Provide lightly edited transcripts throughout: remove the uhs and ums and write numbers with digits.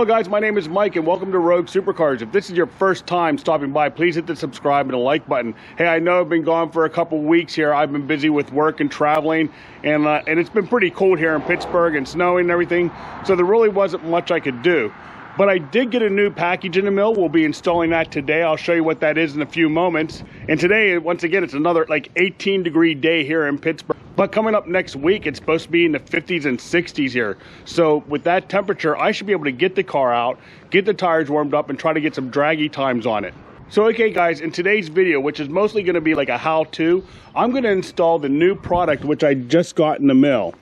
Hello guys, my name is Mike and welcome to Rogue Supercars. If this is your first time stopping by, please hit the subscribe and the like button. Hey, I know I've been gone for a couple weeks here. I've been busy with work and traveling, and it's been pretty cold here in Pittsburgh and snowing and everything, so there really wasn't much I could do. But I did get a new package in the mail. We'll be installing that today. I'll show you what that is in a few moments. And today, once again, it's another like 18-degree day here in Pittsburgh. But coming up next week, it's supposed to be in the 50s and 60s here. So with that temperature, I should be able to get the car out, get the tires warmed up, and try to get some draggy times on it. So okay guys, in today's video, which is mostly going to be like a how-to, I'm going to install the new product which I just got in the mail.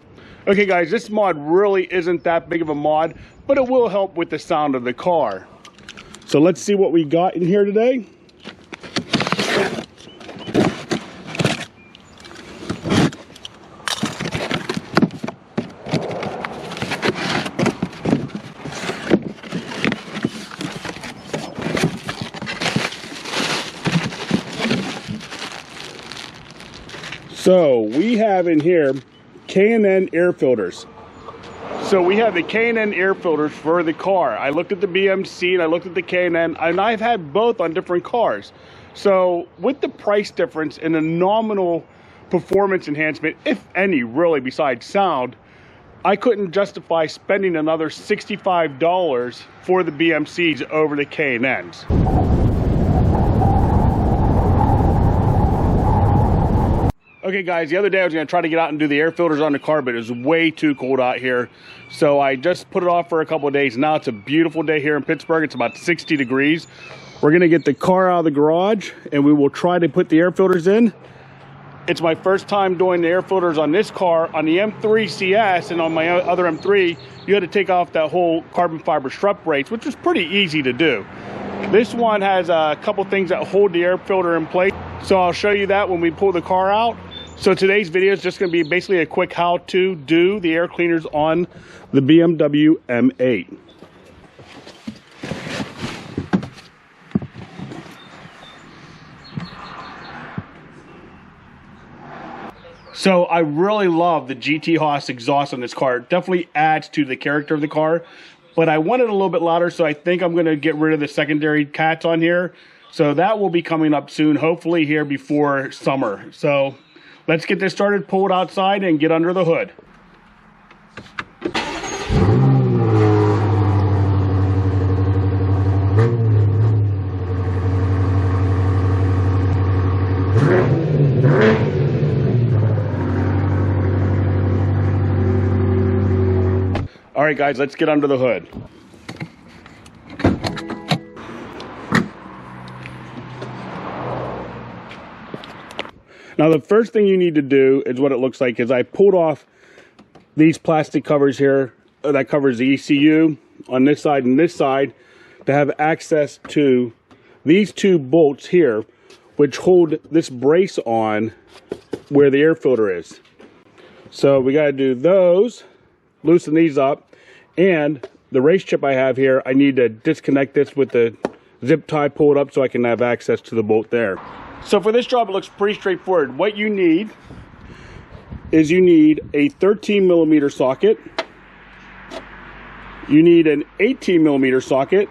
Okay guys, this mod really isn't that big of a mod, but it will help with the sound of the car. So let's see what we got in here today. So we have in here K&N air filters. So we have the K&N air filters for the car. I looked at the BMC and I looked at the K&N, and I've had both on different cars. So with the price difference and the nominal performance enhancement, if any really besides sound, I couldn't justify spending another $65 for the BMCs over the K&Ns. Okay guys, the other day I was going to try to get out and do the air filters on the car, but it was way too cold out here. So I just put it off for a couple of days. Now it's a beautiful day here in Pittsburgh. It's about 60 degrees. We're going to get the car out of the garage and we will try to put the air filters in. It's my first time doing the air filters on this car. On the M3 CS and on my other M3, you had to take off that whole carbon fiber strut brace, which was pretty easy to do. This one has a couple things that hold the air filter in place. So I'll show you that when we pull the car out. So today's video is just going to be basically a quick how to do the air cleaners on the BMW M8. So I really love the GT Haas exhaust on this car. It definitely adds to the character of the car, but I want it a little bit louder, so I think I'm going to get rid of the secondary cats on here. So that will be coming up soon, hopefully here before summer. So let's get this started, pull it outside, and get under the hood. All right, guys, let's get under the hood. Now the first thing you need to do is what it looks like is I pulled off these plastic covers here that covers the ECU on this side and this side to have access to these two bolts here which hold this brace on where the air filter is. So we got to do those, loosen these up, and the race chip I have here, I need to disconnect this with the zip tie, pull it up so I can have access to the bolt there. So for this job, it looks pretty straightforward. What you need is you need a 13mm socket. You need an 18mm socket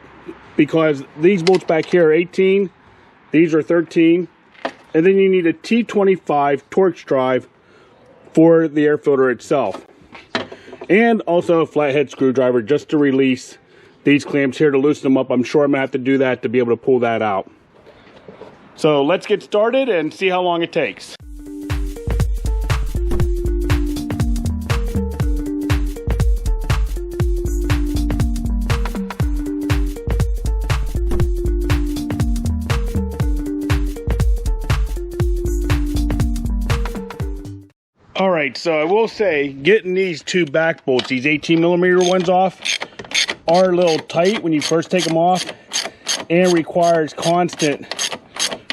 because these bolts back here are 18, these are 13. And then you need a T25 Torx drive for the air filter itself. And also a flathead screwdriver just to release these clamps here to loosen them up. I'm sure I'm going to have to do that to be able to pull that out. So let's get started and see how long it takes. All right, so I will say getting these two back bolts, these 18mm ones off, are a little tight when you first take them off and requires constant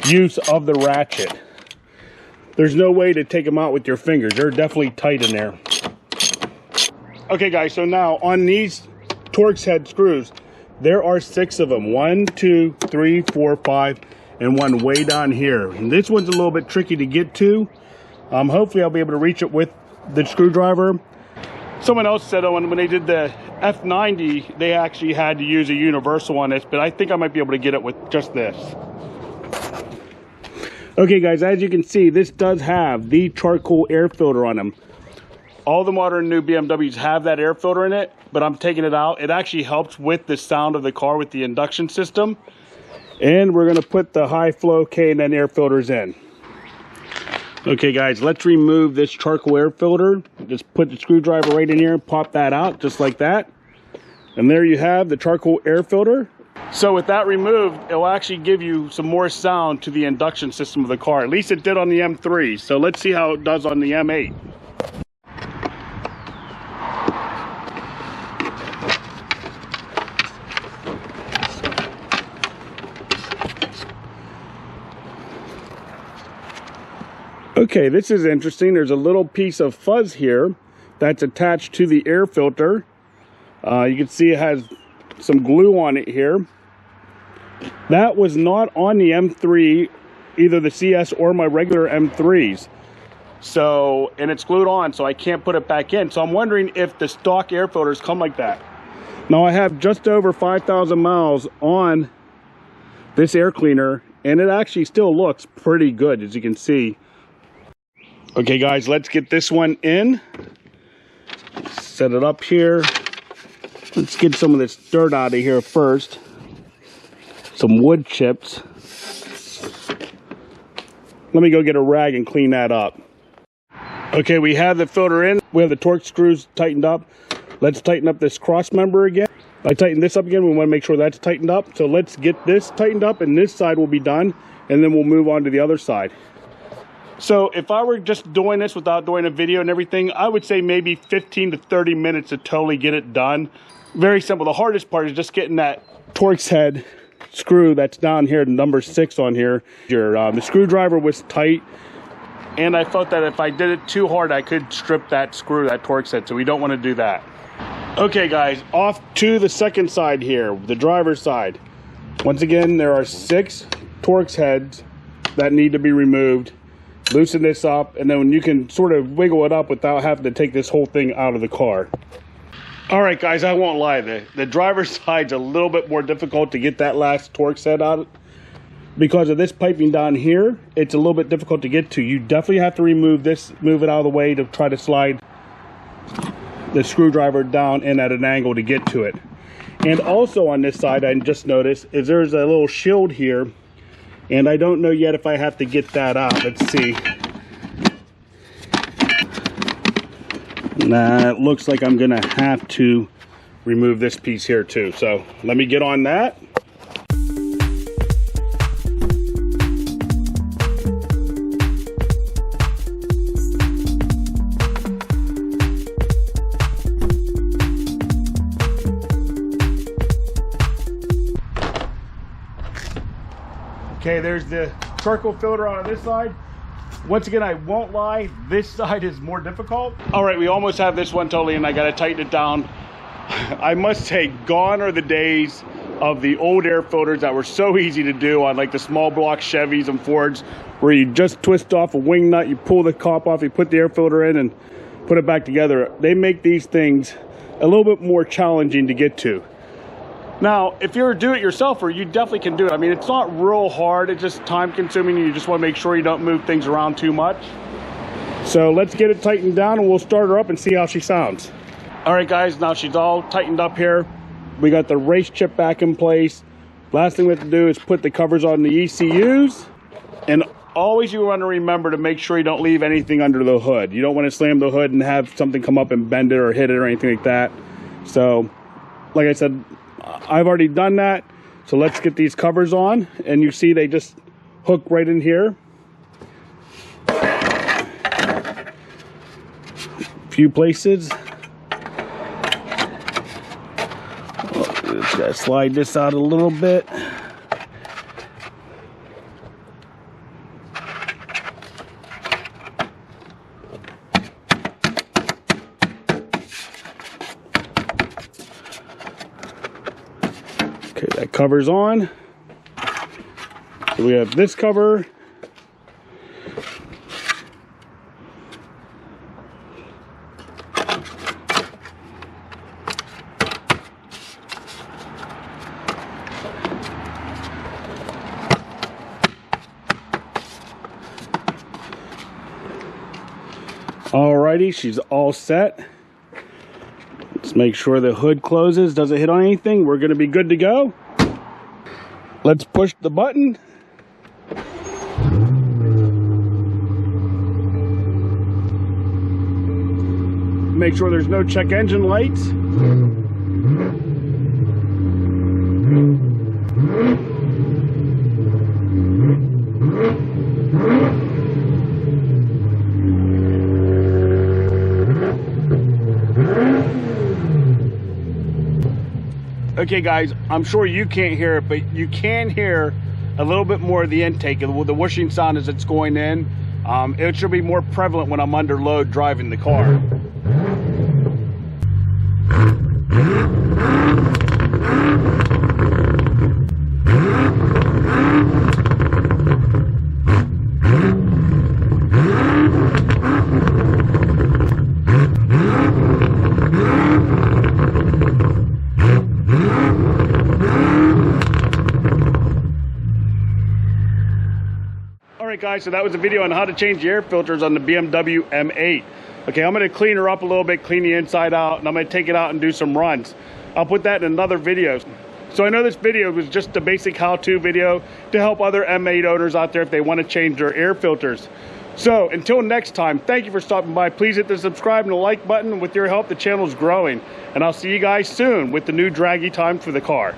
use of the ratchet. There's no way to take them out with your fingers. They're definitely tight in there. Okay guys, so now on these Torx head screws, there are 6 of them. 1, 2, 3, 4, 5, and one way down here. And this one's a little bit tricky to get to. Hopefully I'll be able to reach it with the screwdriver. Someone else said when they did the F90, they actually had to use a universal on this, but I think I might be able to get it with just this. Okay guys, as you can see, this does have the charcoal air filter on them. All the modern new BMWs have that air filter in it, but I'm taking it out. It actually helps with the sound of the car with the induction system. And we're gonna put the high flow K&N air filters in. Okay guys, let's remove this charcoal air filter. Just put the screwdriver right in here and pop that out, just like that. And there you have the charcoal air filter. So with that removed, it will actually give you some more sound to the induction system of the car. At least it did on the M3. So let's see how it does on the M8. Okay, this is interesting. There's a little piece of fuzz here that's attached to the air filter. You can see it has some glue on it here. That was not on the M3, either the CS or my regular M3s. So, and it's glued on, so I can't put it back in. So I'm wondering if the stock air filters come like that. Now I have just over 5,000 miles on this air cleaner, and it actually still looks pretty good, as you can see. Okay guys, let's get this one in. Set it up here. Let's get some of this dirt out of here first. Some wood chips. Let me go get a rag and clean that up. Okay, we have the filter in. We have the Torx screws tightened up. Let's tighten up this cross member again. I tighten this up again. We want to make sure that's tightened up. So let's get this tightened up, and this side will be done, and then we'll move on to the other side. So if I were just doing this without doing a video and everything, I would say maybe 15 to 30 minutes to totally get it done. Very simple. The hardest part is just getting that Torx head screw that's down here, number 6 on here. The screwdriver was tight, and I felt that if I did it too hard, I could strip that screw, that Torx head, so we don't want to do that. Okay guys, off to the second side here, the driver's side. Once again, there are 6 Torx heads that need to be removed. Loosen this up, and then you can sort of wiggle it up without having to take this whole thing out of the car. All right guys, I won't lie, the driver's side's a little bit more difficult to get that last Torx head out. Because of this piping down here, it's a little bit difficult to get to. You definitely have to remove this, move it out of the way to try to slide the screwdriver down in at an angle to get to it. And also on this side, I just noticed, is there's a little shield here, and I don't know yet if I have to get that out. Let's see. Nah, it looks like I'm gonna have to remove this piece here too. So let me get on that. Okay, there's the charcoal filter on this side. Once again, I won't lie, this side is more difficult. All right, we almost have this one totally, and I gotta tighten it down. I must say, gone are the days of the old air filters that were so easy to do on like the small block Chevys and Fords, where you just twist off a wing nut, you pull the cap off, you put the air filter in and put it back together. They make these things a little bit more challenging to get to. Now, if you're a do-it-yourselfer, you definitely can do it. I mean, it's not real hard. It's just time-consuming. You just want to make sure you don't move things around too much. So let's get it tightened down, and we'll start her up and see how she sounds. All right, guys, now she's all tightened up here. We got the race chip back in place. Last thing we have to do is put the covers on the ECUs. And always you want to remember to make sure you don't leave anything under the hood. You don't want to slam the hood and have something come up and bend it or hit it or anything like that. So, like I said, I've already done that, so let's get these covers on, and you see they just hook right in here. A few places. Just gotta slide this out a little bit. Okay, that cover's on. So we have this cover. Alrighty, she's all set. Let's make sure the hood closes, doesn't hit on anything. We're gonna be good to go. Let's push the button. Make sure there's no check engine lights. Okay guys, I'm sure you can't hear it, but you can hear a little bit more of the intake, the whooshing sound as it's going in. It should be more prevalent when I'm under load driving the car. Alright guys, so that was a video on how to change the air filters on the BMW M8. Okay, I'm going to clean her up a little bit, clean the inside out, and I'm going to take it out and do some runs. I'll put that in another video. So I know this video was just a basic how-to video to help other M8 owners out there if they want to change their air filters. So until next time, thank you for stopping by. Please hit the subscribe and the like button. With your help, the channel is growing. And I'll see you guys soon with the new draggy time for the car.